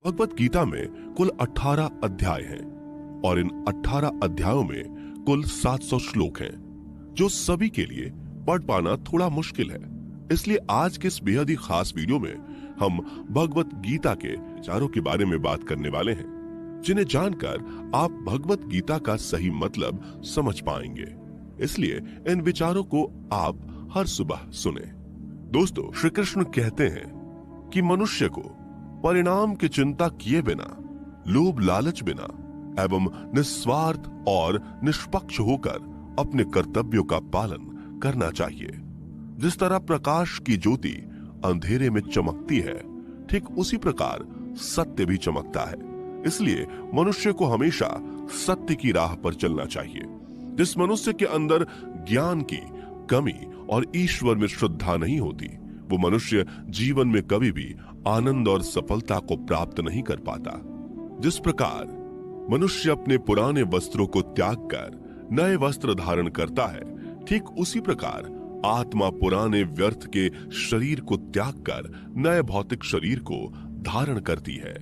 भगवत गीता में कुल 18 अध्याय हैं और इन 18 अध्यायों में कुल 700 श्लोक हैं, जो सभी के लिए पढ़ पाना थोड़ा मुश्किल है। इसलिए आज के इस बेहद ही खास वीडियो में हम भगवत गीता के विचारों के बारे में बात करने वाले हैं, जिन्हें जानकर आप भगवत गीता का सही मतलब समझ पाएंगे। इसलिए इन विचारों को आप हर सुबह सुने। दोस्तों, श्री कृष्ण कहते हैं कि मनुष्य को परिणाम की चिंता किए बिना, लोभ लालच बिना एवं निस्वार्थ और निष्पक्ष होकर अपने कर्तव्यों का पालन करना चाहिए। जिस तरह प्रकाश की ज्योति अंधेरे में चमकती है, ठीक उसी प्रकार सत्य भी चमकता है। इसलिए मनुष्य को हमेशा सत्य की राह पर चलना चाहिए। जिस मनुष्य के अंदर ज्ञान की कमी और ईश्वर में श्रद्धा नहीं होती, वो मनुष्य जीवन में कभी भी आनंद और सफलता को प्राप्त नहीं कर पाता। जिस प्रकार मनुष्य अपने पुराने वस्त्रों को त्याग कर नए वस्त्र धारण करता है, ठीक उसी प्रकार आत्मा पुराने व्यर्थ के शरीर को त्याग कर नए भौतिक शरीर को धारण करती है।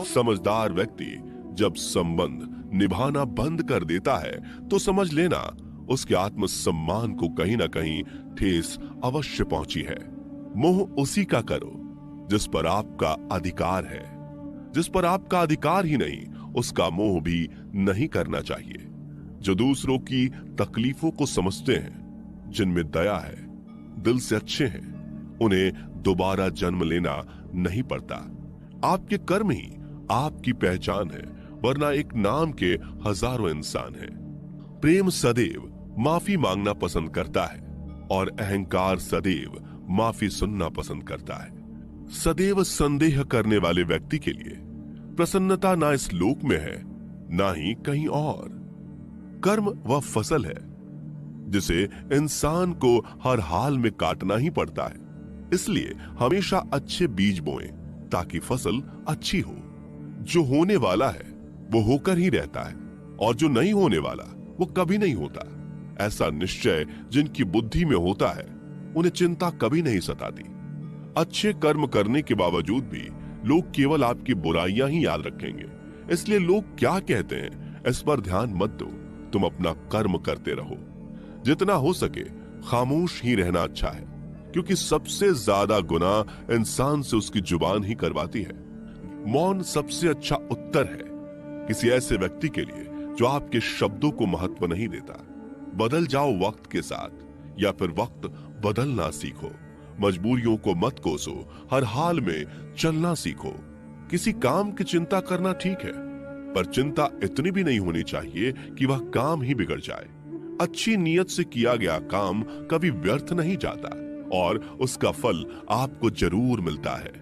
समझदार व्यक्ति जब संबंध निभाना बंद कर देता है, तो समझ लेना उसके आत्मसम्मान को कहीं ना कहीं ठेस अवश्य पहुंची है। मोह उसी का करो जिस पर आपका अधिकार है। जिस पर आपका अधिकार ही नहीं, उसका मोह भी नहीं करना चाहिए। जो दूसरों की तकलीफों को समझते हैं, जिनमें दया है, दिल से अच्छे हैं, उन्हें दोबारा जन्म लेना नहीं पड़ता। आपके कर्म ही आपकी पहचान है, वरना एक नाम के हजारों इंसान हैं। प्रेम सदैव माफी मांगना पसंद करता है और अहंकार सदैव माफी सुनना पसंद करता है। सदैव संदेह करने वाले व्यक्ति के लिए प्रसन्नता ना इस लोक में है, ना ही कहीं और। कर्म वह फसल है जिसे इंसान को हर हाल में काटना ही पड़ता है। इसलिए हमेशा अच्छे बीज बोएं ताकि फसल अच्छी हो। जो होने वाला है वो होकर ही रहता है, और जो नहीं होने वाला वो कभी नहीं होता। ऐसा निश्चय जिनकी बुद्धि में होता है, उन्हें चिंता कभी नहीं सताती। अच्छे कर्म करने के बावजूद भी लोग केवल आपकी बुराइयां ही याद रखेंगे। इसलिए लोग क्या कहते हैं, इस पर ध्यान मत दो। तुम अपना कर्म करते रहो। जितना हो सके खामोश ही रहना अच्छा है, क्योंकि सबसे ज्यादा गुनाह इंसान से उसकी जुबान ही करवाती है। मौन सबसे अच्छा उत्तर है किसी ऐसे व्यक्ति के लिए जो आपके शब्दों को महत्व नहीं देता। बदल जाओ वक्त के साथ, या फिर वक्त बदलना सीखो। मजबूरियों को मत कोसो, हर हाल में चलना सीखो। किसी काम की चिंता करना ठीक है, पर चिंता इतनी भी नहीं होनी चाहिए कि वह काम ही बिगड़ जाए। अच्छी नीयत से किया गया काम कभी व्यर्थ नहीं जाता और उसका फल आपको जरूर मिलता है।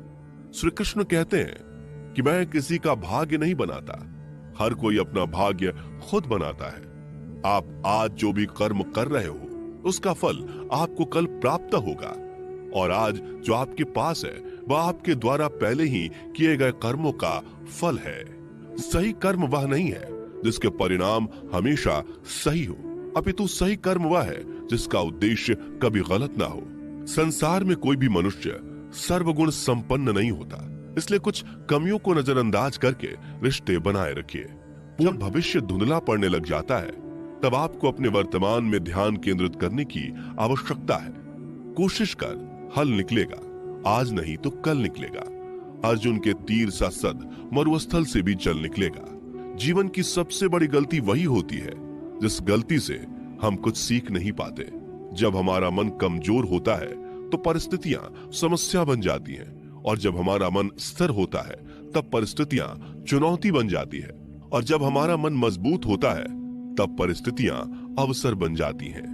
श्री कृष्ण कहते हैं कि मैं किसी का भाग्य नहीं बनाता, हर कोई अपना भाग्य खुद बनाता है। आप आज जो भी कर्म कर रहे हो, उसका फल आपको कल प्राप्त होगा, और आज जो आपके पास है वह आपके द्वारा पहले ही किए गए कर्मों का फल है। सही कर्म वह नहीं है जिसके परिणाम हमेशा सही हो, अपितु सही कर्म वह है जिसका उद्देश्य कभी गलत ना हो। संसार में कोई भी मनुष्य सर्वगुण संपन्न नहीं होता, इसलिए कुछ कमियों को नजरअंदाज करके रिश्ते बनाए रखिए। जब भविष्य धुंधला पड़ने लग जाता है, तब आपको अपने वर्तमान में ध्यान केंद्रित करने की आवश्यकता है। कोशिश कर, हल निकलेगा, आज नहीं तो कल निकलेगा। अर्जुन के तीर सा सद मरुस्थल से भी चल निकलेगा। जीवन की सबसे बड़ी गलती वही होती है जिस गलती से हम कुछ सीख नहीं पाते। जब हमारा मन कमजोर होता है तो परिस्थितियां समस्या बन जाती हैं, और जब हमारा मन स्थिर होता है तब परिस्थितियां चुनौती बन जाती है, और जब हमारा मन मजबूत होता है तब परिस्थितियां अवसर बन जाती हैं।